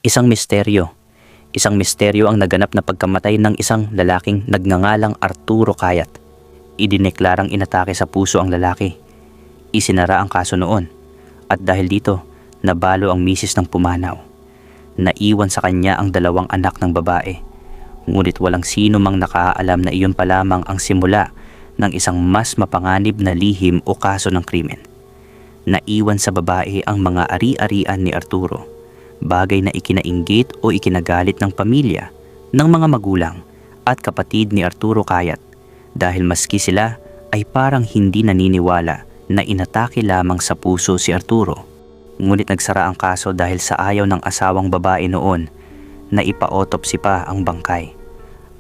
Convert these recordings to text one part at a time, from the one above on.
Isang misteryo. Isang misteryo ang naganap na pagkamatay ng isang lalaking nagngangalang Arturo Kayat. Idineklarang inatake sa puso ang lalaki. Isinara ang kaso noon. At dahil dito, nabalo ang misis ng pumanaw. Naiwan sa kanya ang 2 anak ng babae. Ngunit walang sino mang nakaalam na iyon pa lamang ang simula ng isang mas mapanganib na lihim o kaso ng krimen. Naiwan sa babae ang mga ari-arian ni Arturo, bagay na ikinainggit o ikinagalit ng pamilya, ng mga magulang at kapatid ni Arturo Kayat dahil maski sila ay parang hindi naniniwala na inatake lamang sa puso si Arturo. Ngunit nagsara ang kaso dahil sa ayaw ng asawang babae noon na ipa-autopsy pa ang bangkay.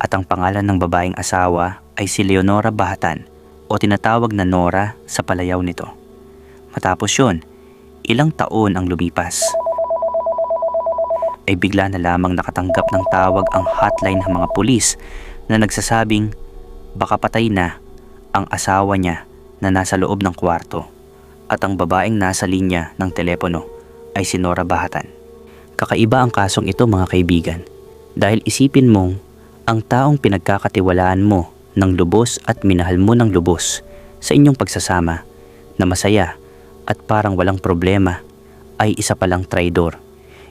At ang pangalan ng babaeng asawa ay si Leonora Bahatan o tinatawag na Nora sa palayaw nito. Matapos yun, ilang taon ang lumipas, ay bigla na lamang nakatanggap ng tawag ang hotline ng mga pulis na nagsasabing baka patay na ang asawa niya na nasa loob ng kwarto at ang babaeng nasa linya ng telepono ay si Nora Bahatan. Kakaiba ang kasong ito mga kaibigan dahil isipin mong ang taong pinagkakatiwalaan mo ng lubos at minahal mo ng lubos sa inyong pagsasama na masaya at parang walang problema ay isa palang traidor.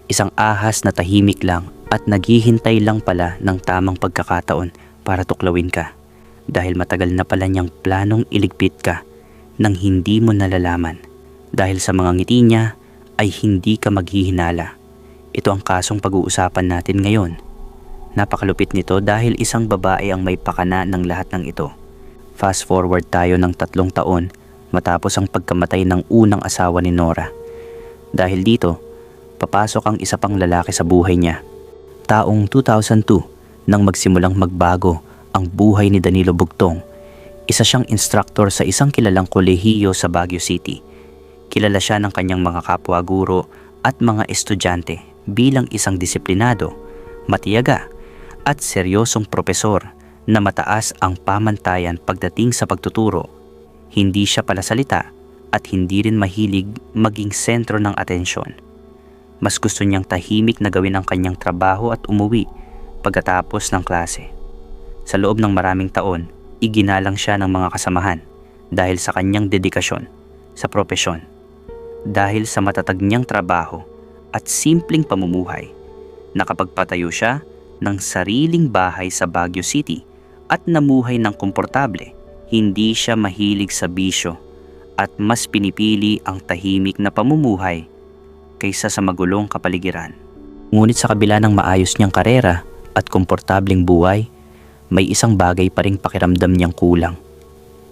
Isang ahas na tahimik lang at naghihintay lang pala ng tamang pagkakataon para tuklawin ka dahil matagal na pala niyang planong iligpit ka nang hindi mo nalalaman. Dahil sa mga ngiti niya ay hindi ka maghihinala. Ito ang kasong pag-uusapan natin ngayon. Napakalupit nito dahil isang babae ang may pakana ng lahat ng ito. Fast forward tayo ng 3 taon matapos ang pagkamatay ng unang asawa ni Nora. Dahil dito, papasok ang isa pang lalaki sa buhay niya. Taong 2002 nang magsimulang magbago ang buhay ni Danilo Bugtong. Isa siyang instructor sa isang kilalang kolehiyo sa Baguio City. Kilala siya ng kanyang mga kapwa guro at mga estudyante bilang isang disiplinado, matiyaga at seryosong propesor na mataas ang pamantayan pagdating sa pagtuturo. Hindi siya palasalita at hindi rin mahilig maging sentro ng atensyon. Mas gusto niyang tahimik na gawin ang kanyang trabaho at umuwi pagkatapos ng klase. Sa loob ng maraming taon, iginalang siya ng mga kasamahan dahil sa kanyang dedikasyon sa propesyon. Dahil sa matatag niyang trabaho at simpleng pamumuhay, nakapagpatayo siya ng sariling bahay sa Baguio City at namuhay ng komportable. Hindi siya mahilig sa bisyo at mas pinipili ang tahimik na pamumuhay kaysa sa magulong kapaligiran. Ngunit sa kabila ng maayos niyang karera at komportableng buhay, may isang bagay pa ring pakiramdam niyang kulang.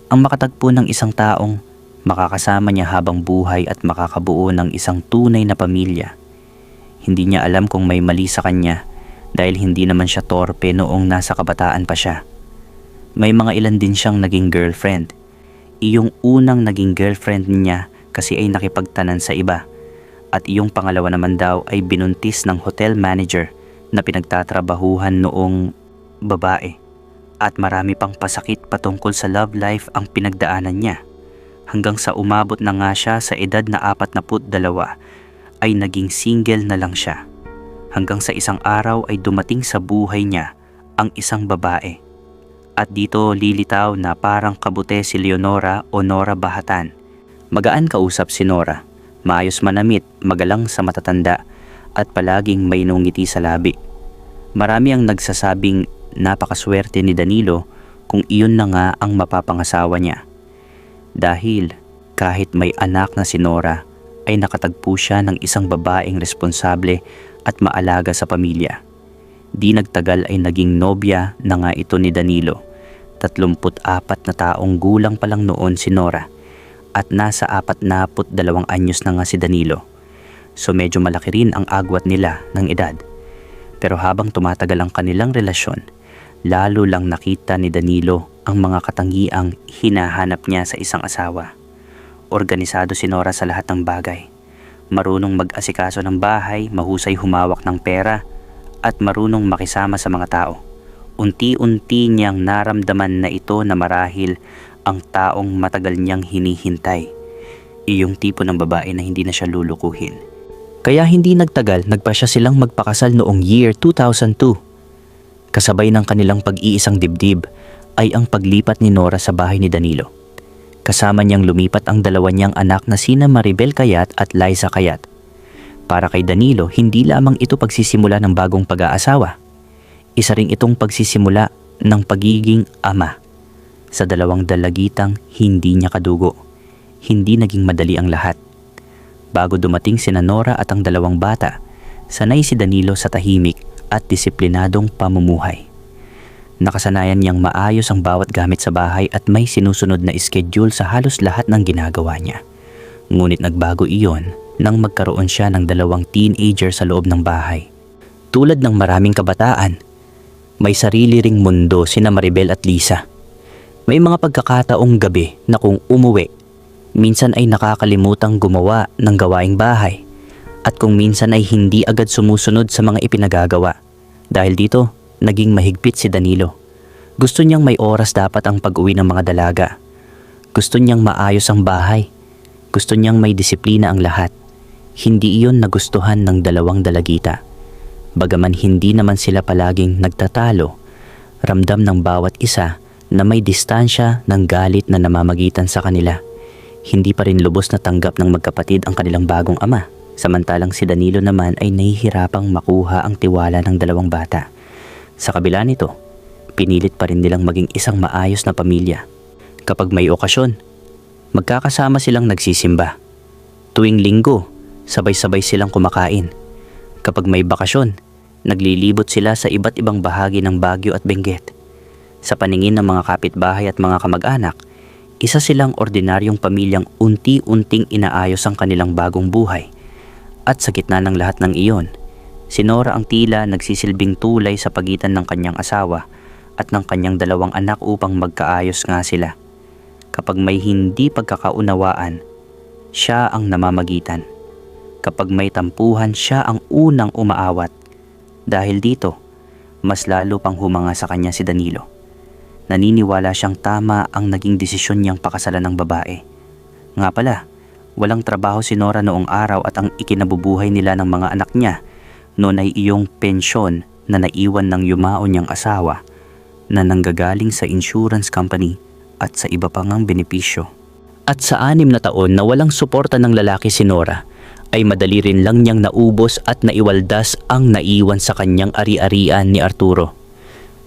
Ang makatagpo ng isang taong makakasama niya habang buhay at makakabuo ng isang tunay na pamilya. Hindi niya alam kung may mali sa kanya dahil hindi naman siya torpe noong nasa kabataan pa siya. May mga ilan din siyang naging girlfriend. Iyong unang naging girlfriend niya kasi ay nakipagtanan sa iba. At iyong pangalawa naman daw ay binuntis ng hotel manager na pinagtatrabahuhan noong babae. At marami pang pasakit patungkol sa love life ang pinagdaanan niya. Hanggang sa umabot na nga siya sa edad na 42 ay naging single na lang siya. Hanggang sa isang araw ay dumating sa buhay niya ang isang babae. At dito lilitaw na parang kabute si Leonora o Nora Bahatan. Magaan kausap si Nora, maayos manamit, magalang sa matatanda at palaging may ngiti sa labi. Marami ang nagsasabing napakaswerte ni Danilo kung iyon na nga ang mapapangasawa niya. Dahil kahit may anak na si Nora ay nakatagpo siya ng isang babaeng responsable at maalaga sa pamilya. Di nagtagal ay naging nobya na nga ito ni Danilo. 34 na taong gulang pa lang noon si Nora at nasa 42 anyos na nga si Danilo. So medyo malaki rin ang agwat nila ng edad. Pero habang tumatagal ang kanilang relasyon, lalo lang nakita ni Danilo ang mga katangiang hinahanap niya sa isang asawa. Organisado si Nora sa lahat ng bagay. Marunong mag-asikaso ng bahay, mahusay humawak ng pera, at marunong makisama sa mga tao. Unti-unti niyang naramdaman na ito na marahil ang taong matagal niyang hinihintay. Iyong tipo ng babae na hindi na siya lulukuhin. Kaya hindi nagtagal nagpasya silang magpakasal noong year 2002. Kasabay ng kanilang pag-iisang dibdib ay ang paglipat ni Nora sa bahay ni Danilo. Kasama niyang lumipat ang dalawa niyang anak na sina Maribel Kayat at Liza Kayat. Para kay Danilo, hindi lamang ito pagsisimula ng bagong pag-aasawa. Isa ring itong pagsisimula ng pagiging ama sa dalawang dalagitang hindi niya kadugo. Hindi naging madali ang lahat. Bago dumating sina Nora at ang dalawang bata, sanay si Danilo sa tahimik at disiplinadong pamumuhay. Nakasanayan niyang maayos ang bawat gamit sa bahay at may sinusunod na schedule sa halos lahat ng ginagawa niya. Ngunit nagbago iyon nang magkaroon siya ng dalawang teenager sa loob ng bahay. Tulad ng maraming kabataan, may sarili ring mundo sina Maribel at Liza. May mga pagkakataong gabi na kung umuwi, minsan ay nakakalimutang gumawa ng gawaing bahay at kung minsan ay hindi agad sumusunod sa mga ipinagagawa. Dahil dito, naging mahigpit si Danilo. Gusto niyang may oras dapat ang pag-uwi ng mga dalaga. Gusto niyang maayos ang bahay. Gusto niyang may disiplina ang lahat. Hindi iyon nagustuhan ng dalawang dalagita. Bagaman hindi naman sila palaging nagtatalo, ramdam ng bawat isa na may distansya ng galit na namamagitan sa kanila. Hindi pa rin lubos na tanggap ng magkapatid ang kanilang bagong ama. Samantalang si Danilo naman ay nahihirapang makuha ang tiwala ng dalawang bata. Sa kabila nito, pinilit pa rin nilang maging isang maayos na pamilya. Kapag may okasyon, magkakasama silang nagsisimba. Tuwing linggo, sabay-sabay silang kumakain. Kapag may bakasyon, naglilibot sila sa iba't ibang bahagi ng Baguio at Benguet. Sa paningin ng mga kapitbahay at mga kamag-anak, isa silang ordinaryong pamilyang unti-unting inaayos ang kanilang bagong buhay. At sa gitna ng lahat ng iyon, si Nora ang tila nagsisilbing tulay sa pagitan ng kanyang asawa at ng kanyang dalawang anak upang magkaayos nga sila. Kapag may hindi pagkakaunawaan, siya ang namamagitan. Kapag may tampuhan, siya ang unang umaawat. Dahil dito, mas lalo pang humanga sa kanya si Danilo. Naniniwala siyang tama ang naging desisyon niyang pakasalan ng babae. Nga pala, walang trabaho si Nora noong araw at ang ikinabubuhay nila ng mga anak niya noon ay iyong pensyon na naiwan ng yumao niyang asawa na nanggagaling sa insurance company at sa iba pang benepisyo. At sa 6 na taon na walang suporta ng lalaki si Nora, ay madali rin lang niyang naubos at naiwaldas ang naiwan sa kanyang ari-arian ni Arturo.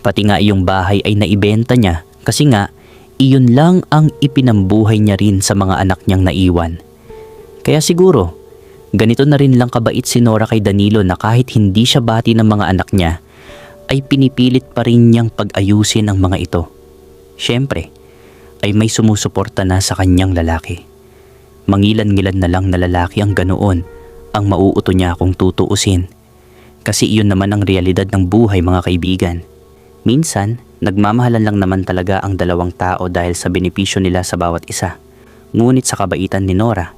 Pati nga iyong bahay ay naibenta niya kasi nga iyon lang ang ipinambuhay niya rin sa mga anak niyang naiwan. Kaya siguro, ganito na rin lang kabait si Nora kay Danilo na kahit hindi siya bati ng mga anak niya, ay pinipilit pa rin niyang pag-ayusin ang mga ito. Siyempre, ay may sumusuporta na sa kanyang lalaki. Mangilan-ngilan na lang na lalaki ang ganoon ang mauuto niya kung tutuusin. Kasi iyon naman ang realidad ng buhay, mga kaibigan. Minsan, nagmamahalan lang naman talaga ang dalawang tao dahil sa benepisyo nila sa bawat isa. Ngunit sa kabaitan ni Nora,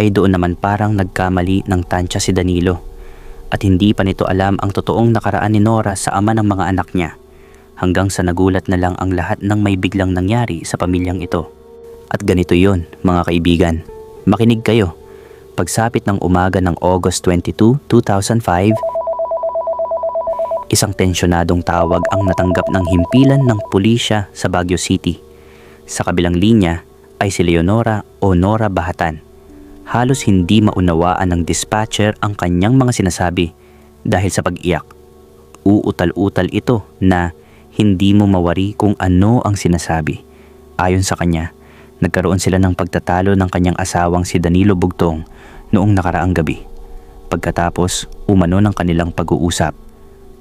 ay doon naman parang nagkamali ng tansya si Danilo. At hindi pa nito alam ang totoong nakaraan ni Nora sa ama ng mga anak niya. Hanggang sa nagulat na lang ang lahat ng may biglang nangyari sa pamilyang ito. At ganito yon, mga kaibigan. Makinig kayo. Pagsapit ng umaga ng August 22, 2005, isang tensyonadong tawag ang natanggap ng himpilan ng pulisya sa Baguio City. Sa kabilang linya ay si Leonora o Nora Bahatan. Halos hindi maunawaan ng dispatcher ang kanyang mga sinasabi dahil sa pag-iyak. Uutal-utal ito na hindi mo mawari kung ano ang sinasabi. Ayon sa kanya, nagkaroon sila ng pagtatalo ng kanyang asawang si Danilo Bugtong noong nakaraang gabi. Pagkatapos, umano ng kanilang pag-uusap.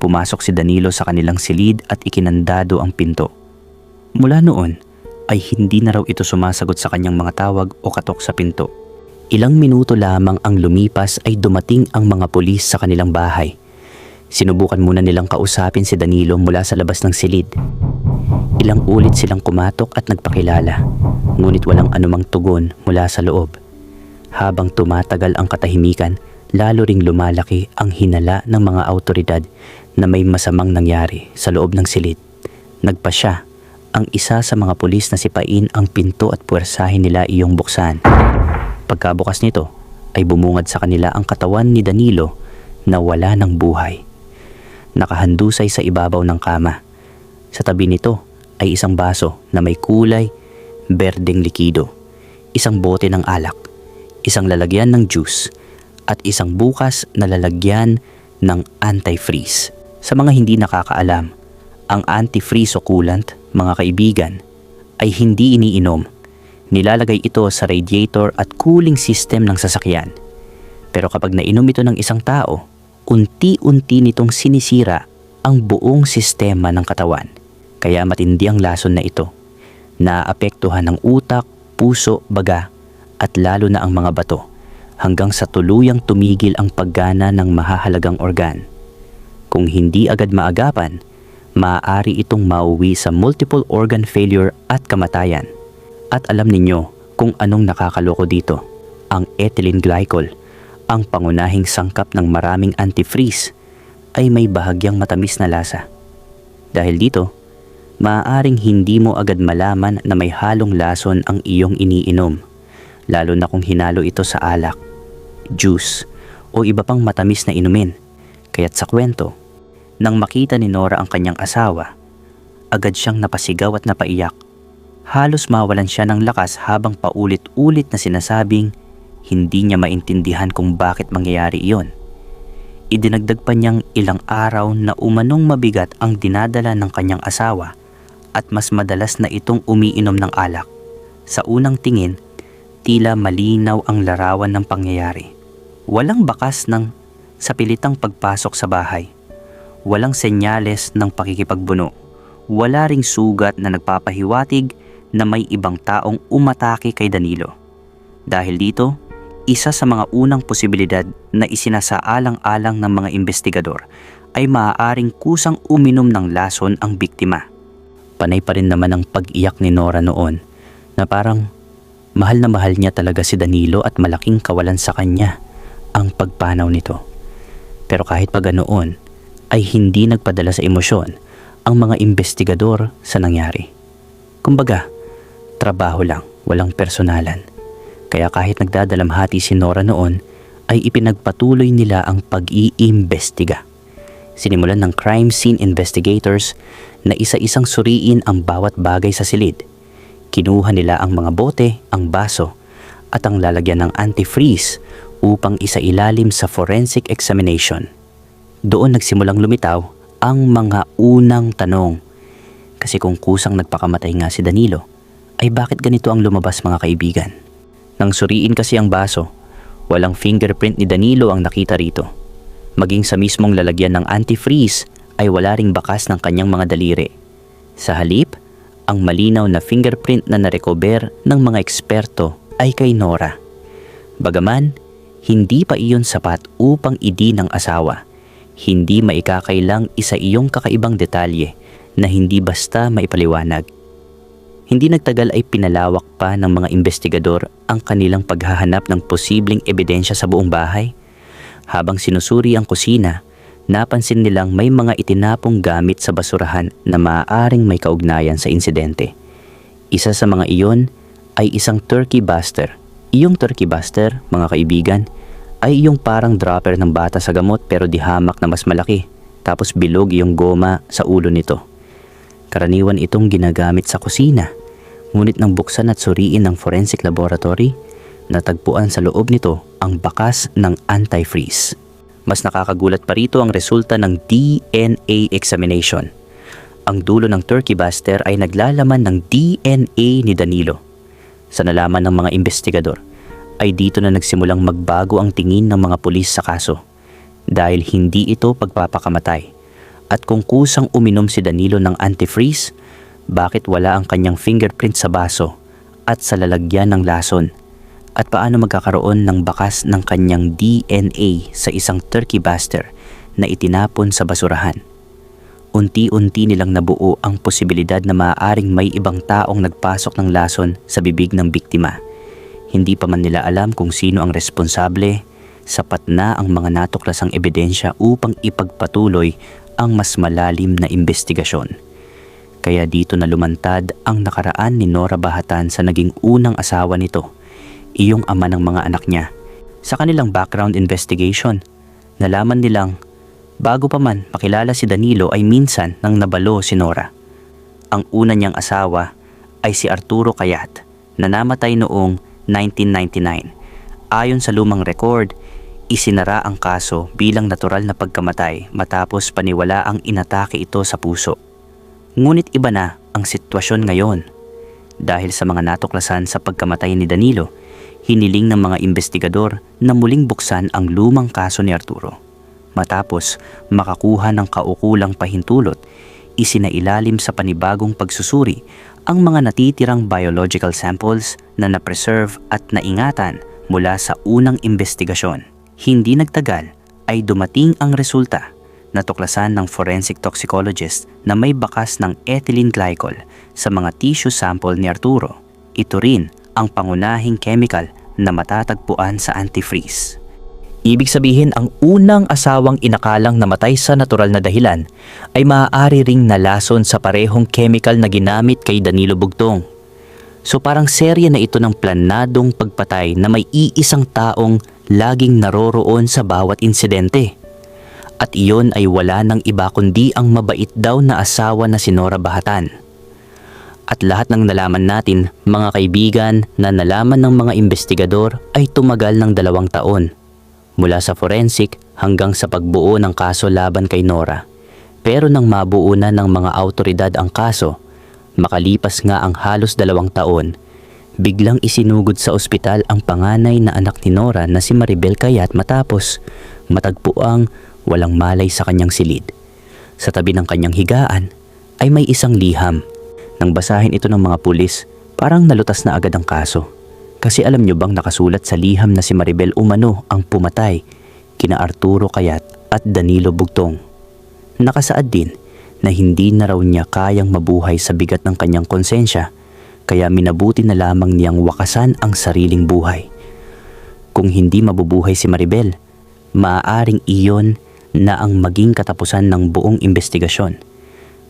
Pumasok si Danilo sa kanilang silid at ikinandado ang pinto. Mula noon ay hindi na raw ito sumasagot sa kanyang mga tawag o katok sa pinto. Ilang minuto lamang ang lumipas ay dumating ang mga pulis sa kanilang bahay. Sinubukan muna nilang kausapin si Danilo mula sa labas ng silid. Ilang ulit silang kumatok at nagpakilala, ngunit walang anumang tugon mula sa loob. Habang tumatagal ang katahimikan, lalo ring lumalaki ang hinala ng mga awtoridad na may masamang nangyari sa loob ng silid. Nagpasya ang isa sa mga pulis na sipain ang pinto at puwersahin nila iyong buksan. Pagkabukas nito ay bumungad sa kanila ang katawan ni Danilo na wala ng buhay. Nakahandusay sa ibabaw ng kama. Sa tabi nito ay isang baso na may kulay berdeng likido, isang bote ng alak, isang lalagyan ng juice, at isang bukas na lalagyan ng antifreeze. Sa mga hindi nakakaalam, ang antifreeze o coolant, mga kaibigan, ay hindi iniinom. Nilalagay ito sa radiator at cooling system ng sasakyan. Pero kapag nainom ito ng isang tao, unti-unti nitong sinisira ang buong sistema ng katawan. Kaya matindi ang lason na ito. Naapektuhan ng utak, puso, baga, at lalo na ang mga bato, hanggang sa tuluyang tumigil ang paggana ng mahahalagang organ. Kung hindi agad maagapan, maaari itong mauwi sa multiple organ failure at kamatayan. At alam ninyo kung anong nakakaloko dito. Ang ethylene glycol, ang pangunahing sangkap ng maraming antifreeze, ay may bahagyang matamis na lasa. Dahil dito, maaaring hindi mo agad malaman na may halong lason ang iyong iniinom, lalo na kung hinalo ito sa alak, juice, o iba pang matamis na inumin. Kaya't sa kwento, nang makita ni Nora ang kanyang asawa, agad siyang napasigaw at napaiyak. Halos mawalan siya ng lakas habang paulit-ulit na sinasabing hindi niya maintindihan kung bakit mangyayari iyon. Idinagdag pa niyang ilang araw na umanong mabigat ang dinadala ng kanyang asawa at mas madalas na itong umiinom ng alak. Sa unang tingin, tila malinaw ang larawan ng pangyayari. Walang bakas ng sapilitang pagpasok sa bahay. Walang senyales ng pakikipagbuno. Wala ring sugat na nagpapahiwatig na may ibang taong umatake kay Danilo. Dahil dito, isa sa mga unang posibilidad na isinasaalang-alang ng mga investigador ay maaaring kusang uminom ng lason ang biktima. Panay pa rin naman ang pag-iyak ni Nora noon na parang mahal na mahal niya talaga si Danilo at malaking kawalan sa kanya ang pagpanaw nito. Pero kahit pa ganoon, ay hindi nagpadala sa emosyon ang mga investigador sa nangyari. Kumbaga, trabaho lang, walang personalan. Kaya kahit nagdadalamhati si Nora noon, ay ipinagpatuloy nila ang pag-iimbestiga. Sinimulan ng crime scene investigators na isa-isang suriin ang bawat bagay sa silid. Kinuha nila ang mga bote, ang baso, at ang lalagyan ng antifreeze upang isailalim sa forensic examination. Doon nagsimulang lumitaw ang mga unang tanong. Kasi kung kusang nagpakamatay nga si Danilo, ay bakit ganito ang lumabas, mga kaibigan? Nang suriin kasi ang baso, walang fingerprint ni Danilo ang nakita rito. Maging sa mismong lalagyan ng antifreeze ay wala ring bakas ng kanyang mga daliri. Sa halip, ang malinaw na fingerprint na narecover ng mga eksperto ay kay Nora. Bagaman, hindi pa iyon sapat upang idin ng asawa. Hindi maikakailang isa iyong kakaibang detalye na hindi basta maipaliwanag. Hindi nagtagal ay pinalawak pa ng mga investigador ang kanilang paghahanap ng posibleng ebidensya sa buong bahay. Habang sinusuri ang kusina, napansin nilang may mga itinapong gamit sa basurahan na maaaring may kaugnayan sa insidente. Isa sa mga iyon ay isang turkey baster. Iyong turkey baster, mga kaibigan, ay iyong parang dropper ng bata sa gamot pero di hamak na mas malaki, tapos bilog iyong goma sa ulo nito. Karaniwan itong ginagamit sa kusina, ngunit nang buksan at suriin ng forensic laboratory, natagpuan sa loob nito ang bakas ng antifreeze. Mas nakakagulat pa rito ang resulta ng DNA examination. Ang dulo ng turkey baster ay naglalaman ng DNA ni Danilo. Sa nalaman ng mga investigador, ay dito na nagsimulang magbago ang tingin ng mga pulis sa kaso. Dahil hindi ito pagpapakamatay. At kung kusang uminom si Danilo ng antifreeze, bakit wala ang kanyang fingerprint sa baso at sa lalagyan ng lason? At paano magkakaroon ng bakas ng kanyang DNA sa isang turkey baster na itinapon sa basurahan? Unti-unti nilang nabuo ang posibilidad na maaaring may ibang taong nagpasok ng lason sa bibig ng biktima. Hindi pa man nila alam kung sino ang responsable, sapat na ang mga natuklasang ebidensya upang ipagpatuloy ang mas malalim na investigasyon. Kaya dito na lumantad ang nakaraan ni Nora Bahatan sa naging unang asawa nito, iyong ama ng mga anak niya, Sa kanilang background investigation, nalaman nilang bago pa man makilala si Danilo ay minsan nang nabalo si Nora. Ang una niyang asawa ay si Arturo Cayat na namatay noong 1999. Ayon sa lumang record, isinara ang kaso bilang natural na pagkamatay matapos paniwalaang inatake ito sa puso. Ngunit iba na ang sitwasyon ngayon. Dahil sa mga natuklasan sa pagkamatay ni Danilo, hiniling ng mga investigador na muling buksan ang lumang kaso ni Arturo. Matapos makakuha ng kaukulang pahintulot, isinailalim sa panibagong pagsusuri ang mga natitirang biological samples na na-preserve at naingatan mula sa unang investigasyon. Hindi nagtagal ay dumating ang resulta. Natuklasan ng forensic toxicologist na may bakas ng ethylene glycol sa mga tissue sample ni Arturo. Ito rin ang pangunahing chemical na matatagpuan sa antifreeze. Ibig sabihin, ang unang asawang inakalang namatay sa natural na dahilan ay maaari ring nalason sa parehong chemical na ginamit kay Danilo Bugtong. So parang serye na ito ng planadong pagpatay na may iisang taong laging naroroon sa bawat insidente. At iyon ay wala ng iba kundi ang mabait daw na asawa na si Nora Bahatan. At lahat ng nalaman natin, mga kaibigan, na nalaman ng mga investigador ay tumagal ng 2 taon. Mula sa forensic hanggang sa pagbuo ng kaso laban kay Nora. Pero nang mabuo na ng mga autoridad ang kaso, makalipas nga ang halos 2 taon, biglang isinugod sa ospital ang panganay na anak ni Nora na si Maribel Cayat matapos matagpuang walang malay sa kanyang silid. Sa tabi ng kanyang higaan ay may isang liham. Nang basahin ito ng mga pulis, parang nalutas na agad ang kaso. Kasi alam nyo bang nakasulat sa liham na si Maribel umano ang pumatay kina Arturo Cayat at Danilo Bugtong. Nakasaad din na hindi na raw niya kayang mabuhay sa bigat ng kanyang konsensya, kaya minabuti na lamang niyang wakasan ang sariling buhay. Kung hindi mabubuhay si Maribel, maaaring iyon na ang maging katapusan ng buong investigasyon.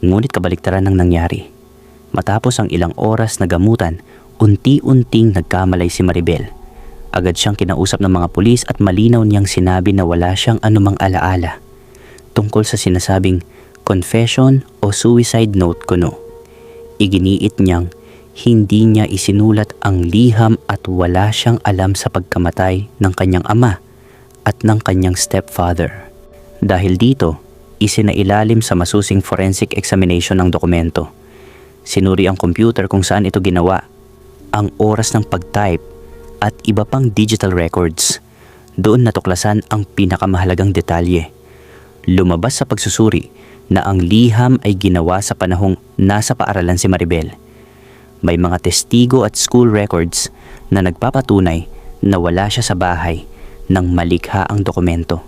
Ngunit kabaliktaran ang nangyari. Matapos ang ilang oras na gamutan, unti-unting nagkamalay si Maribel. Agad siyang kinausap ng mga pulis at malinaw niyang sinabi na wala siyang anumang alaala tungkol sa sinasabing confession o suicide note kuno. Iginiit niyang hindi niya isinulat ang liham at wala siyang alam sa pagkamatay ng kanyang ama at ng kanyang stepfather. Dahil dito, isinailalim sa masusing forensic examination ng dokumento. Sinuri ang computer kung saan ito ginawa, ang oras ng pag-type at iba pang digital records. Doon natuklasan ang pinakamahalagang detalye. Lumabas sa pagsusuri na ang liham ay ginawa sa panahong nasa paaralan si Maribel. May mga testigo at school records na nagpapatunay na wala siya sa bahay nang malikha ang dokumento.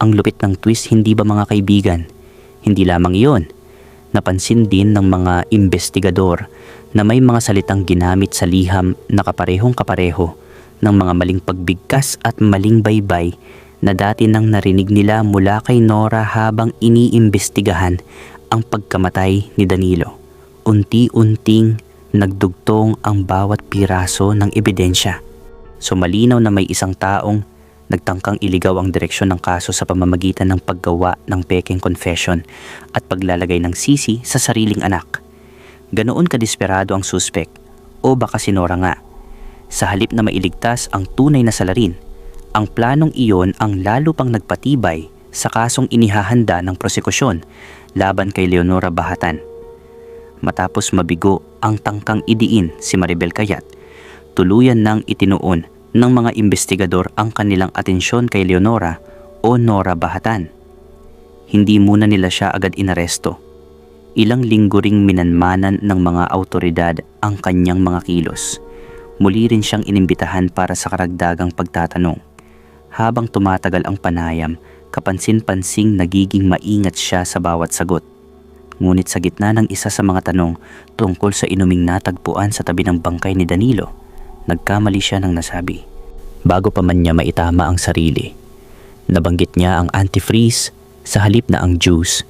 Ang lupit ng twist, hindi ba mga kaibigan? Hindi lamang iyon. Napansin din ng mga investigador na may mga salitang ginamit sa liham na kaparehong-kapareho ng mga maling pagbigkas at maling baybay na dati nang narinig nila mula kay Nora habang iniimbestigahan ang pagkamatay ni Danilo. Unti-unting nagdugtong ang bawat piraso ng ebidensya. So malinaw na may isang taong nagtangkang iligaw ang direksyon ng kaso sa pamamagitan ng paggawa ng pekeng confession at paglalagay ng sisi sa sariling anak. Ganoon kadesperado ang suspek, o baka si Nora nga. Sa halip na mailigtas ang tunay na salarin, ang planong iyon ang lalo pang nagpatibay sa kasong inihahanda ng prosekusyon laban kay Leonora Bahatan. Matapos mabigo ang tangkang idiin si Maribel Cayat, tuluyan nang itinuon ng mga investigador ang kanilang atensyon kay Leonora o Nora Bahatan. Hindi muna nila siya agad inaresto. Ilang linggo ring minanmanan ng mga autoridad ang kanyang mga kilos. Muli rin siyang inimbitahan para sa karagdagang pagtatanong. Habang tumatagal ang panayam, kapansin-pansing nagiging maingat siya sa bawat sagot. Ngunit sa gitna ng isa sa mga tanong tungkol sa inuming natagpuan sa tabi ng bangkay ni Danilo, nagkamali siya ng nasabi. Bago pa man niya maitama ang sarili, nabanggit niya ang antifreeze sa halip na ang juice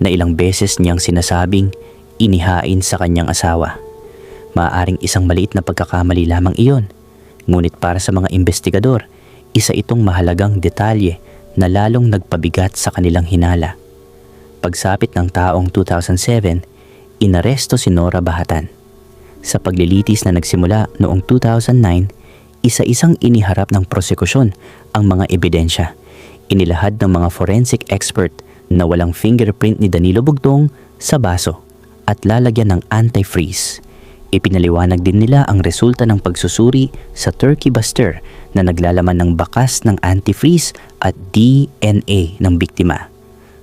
na ilang beses niyang sinasabing inihain sa kanyang asawa. Maaaring isang maliit na pagkakamali lamang iyon, ngunit para sa mga investigador, Isa itong mahalagang detalye na lalong nagpabigat sa kanilang hinala. Pagsapit ng taong 2007, inaresto si Nora Bahatan. Sa paglilitis na nagsimula noong 2009, isa-isang iniharap ng prosekusyon ang mga ebidensya. Inilahad ng mga forensic expert na walang fingerprint ni Danilo Bugtong sa baso at lalagyan ng antifreeze. Ipinaliwanag din nila ang resulta ng pagsusuri sa turkey baster na naglalaman ng bakas ng antifreeze at DNA ng biktima.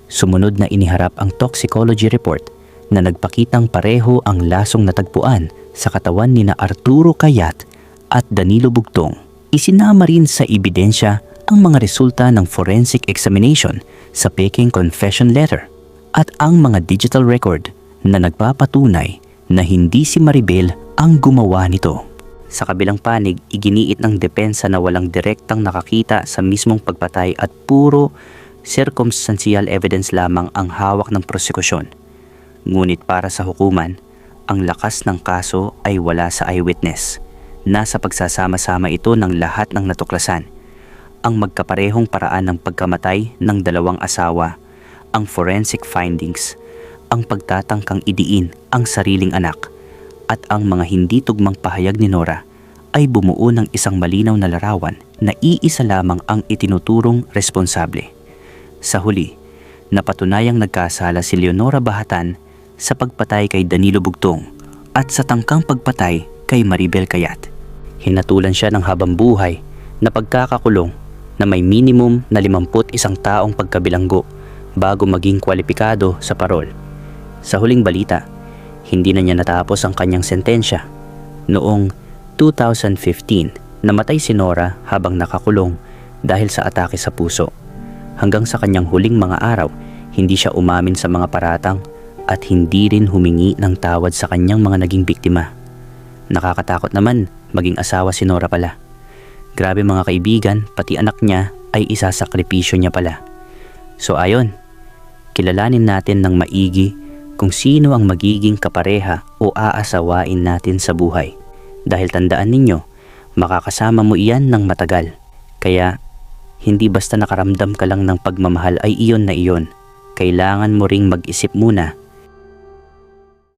Sumunod na iniharap ang toxicology report na nagpakitang pareho ang lasong natagpuan sa katawan ni na Arturo Kayat at Danilo Bugtong. Isinama rin sa ebidensya ang mga resulta ng forensic examination sa Peking confession letter at ang mga digital record na nagpapatunay na hindi si Maribel ang gumawa nito. Sa kabilang panig, iginiit ng depensa na walang direktang nakakita sa mismong pagpatay at puro circumstantial evidence lamang ang hawak ng prosekusyon. Ngunit para sa hukuman, ang lakas ng kaso ay wala sa eyewitness. Nasa pagsasama-sama ito ng lahat ng natuklasan. Ang magkaparehong paraan ng pagkamatay ng dalawang asawa, ang forensic findings, ang pagtatangkang idiin ang sariling anak, at ang mga hindi tugmang pahayag ni Nora ay bumuo ng isang malinaw na larawan na iisa lamang ang itinuturong responsable. Sa huli, napatunayang nagkasala si Leonora Bahatan sa pagpatay kay Danilo Bugtong at sa tangkang pagpatay kay Maribel Kayat. Hinatulan siya ng habang buhay na pagkakakulong na may minimum na 51 taong pagkabilanggo bago maging kwalipikado sa parol. Sa huling balita, hindi na niya natapos ang kanyang sentensya. Noong 2015, namatay si Nora habang nakakulong dahil sa atake sa puso. Hanggang sa kanyang huling mga araw, hindi siya umamin sa mga paratang at hindi rin humingi ng tawad sa kanyang mga naging biktima. Nakakatakot naman maging asawa si Nora pala. Grabe mga kaibigan, pati anak niya ay isasakripisyo niya pala. So ayon, kilalanin natin ng maigi kung sino ang magiging kapareha o aasawain natin sa buhay. Dahil tandaan ninyo, makakasama mo iyan ng matagal. Kaya, hindi basta nakaramdam ka lang ng pagmamahal ay iyon na iyon. Kailangan mo ring mag-isip muna